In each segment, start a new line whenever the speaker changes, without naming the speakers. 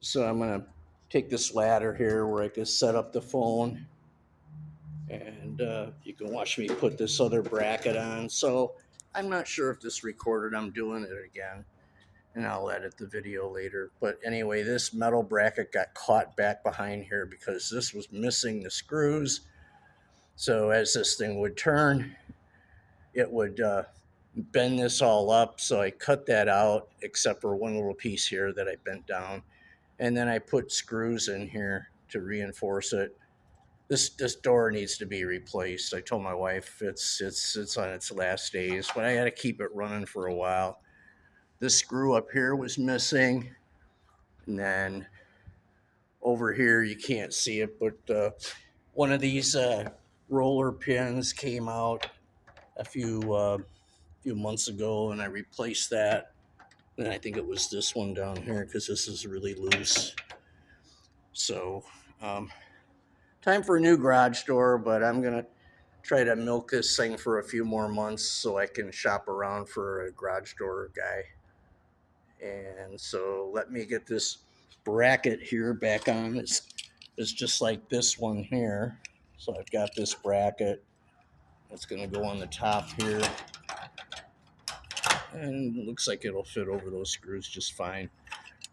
So I'm gonna take this ladder here where I can set up the phone, and you can watch me put this other bracket on. So I'm not sure if this recorded. I'm doing it again, and I'll edit the video later. But anyway, this metal bracket got caught back behind here because this was missing the screws. So as this thing would turn, it would bend this all up. So I cut that out, except for one little piece here that I bent down. And then I put screws in here to reinforce it. This door needs to be replaced. I told my wife it's on its last days, but I got to keep it running for a while. This screw up here was missing, and then over here you can't see it, but one of these roller pins came out a few months ago, and I replaced that. And I think it was this one down here because this is really loose. So, time for a new garage door, but I'm gonna try to milk this thing for a few more months so I can shop around for a garage door guy. And so let me get this bracket here back on. It's just like this one here. So I've got this bracket. It's gonna go on the top here. And it looks like it'll fit over those screws just fine.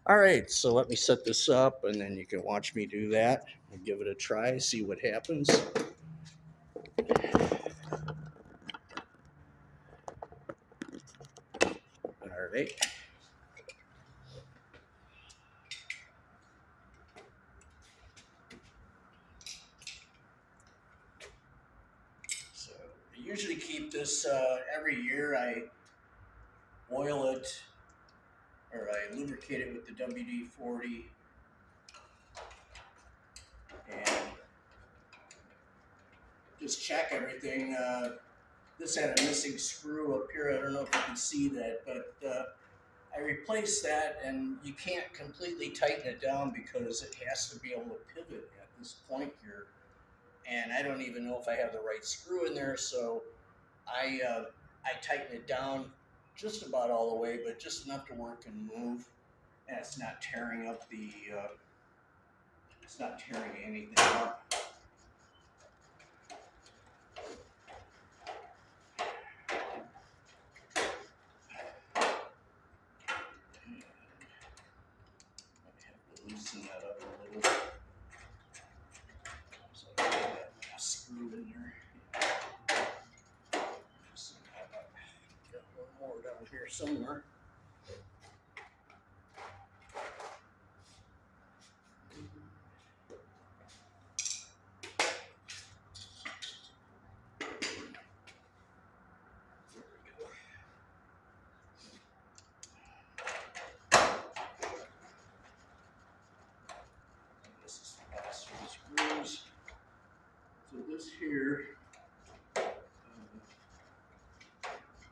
All right, so let me set this up and then you can watch me do that and give it a try, see what happens. All right. So I usually keep this every year. I oil it or I lubricate it with the WD-40 and just check everything. This had a missing screw up here. I don't know if you can see that, but I replaced that, and you can't completely tighten it down because it has to be able to pivot at this point here. And I don't even know if I have the right screw in there, so I tighten it down just about all the way, but just enough to work and move, and it's not tearing up the. It's not tearing anything up. Loosen that up a little. So I got that screw in there. Loosen that up. Got one more down here somewhere. There we go. And this is the last of the screws. So this here.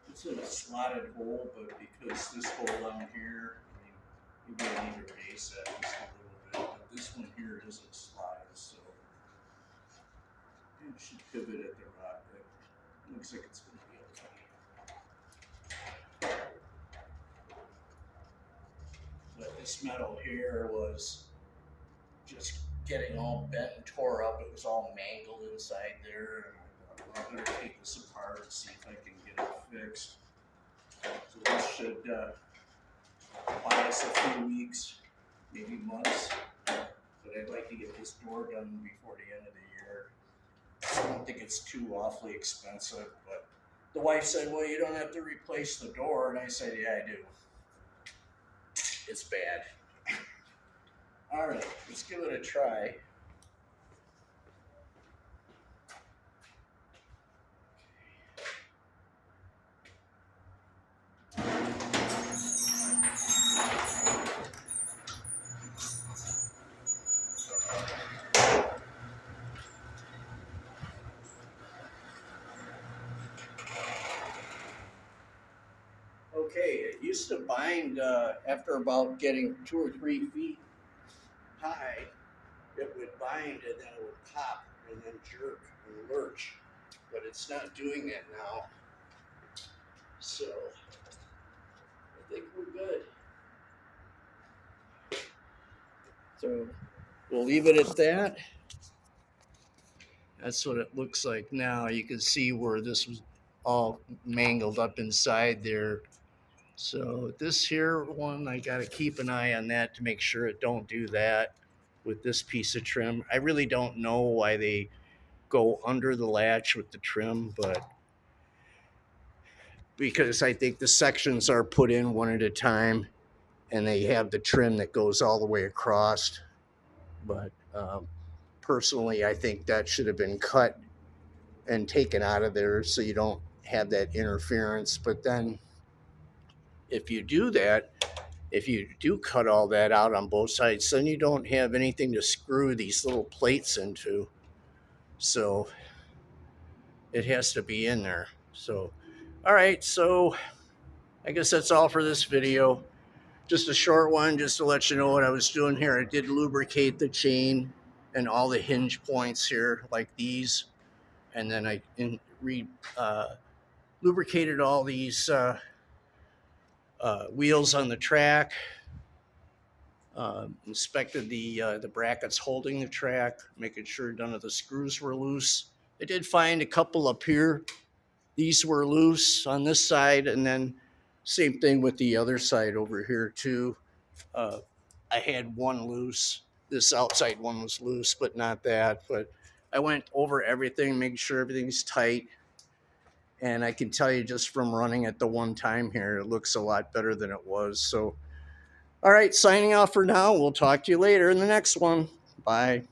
It's in a slotted hole, but because this hole down here, I mean, you really need to raise that just a little bit. But this one here isn't slotted, so it should pivot at the rod. It looks like it's going to be okay. But this metal here was just getting all bent and tore up. It was all mangled inside there. And I thought, well, I better take this apart and see if I can get it fixed. So this should buy us a few weeks, maybe months. But I'd like to get this door done before the end of the year. I don't think it's too awfully expensive, but the wife said, well, you don't have to replace the door. And I said, yeah, I do. It's bad. All right, let's give it a try. Okay, it used to bind after about getting 2 or 3 feet high. It would bind and then it would pop and then jerk and lurch, but it's not doing that now. So I think we're good. So we'll leave it at that. That's what it looks like now. You can see where this was all mangled up inside there. So this here one, I got to keep an eye on that to make sure it don't do that with this piece of trim. I really don't know why they go under the latch with the trim, but because I think the sections are put in one at a time and they have the trim that goes all the way across. But personally, I think that should have been cut and taken out of there so you don't have that interference. But then if you do that, if you do cut all that out on both sides, then you don't have anything to screw these little plates into. So it has to be in there. So, all right. So I guess that's all for this video. Just a short one, just to let you know what I was doing here. I did lubricate the chain and all the hinge points here, like these. And then I lubricated all these wheels on the track. Inspected the brackets holding the track, making sure none of the screws were loose. I did find a couple up here. These were loose on this side, and then same thing with the other side over here too. Uh, I had one loose. This outside one was loose, but not that. But I went over everything, making sure everything's tight. And I can tell you just from running it the one time here, it looks a lot better than it was. So, all right, signing off for now. We'll talk to you later in the next one. Bye.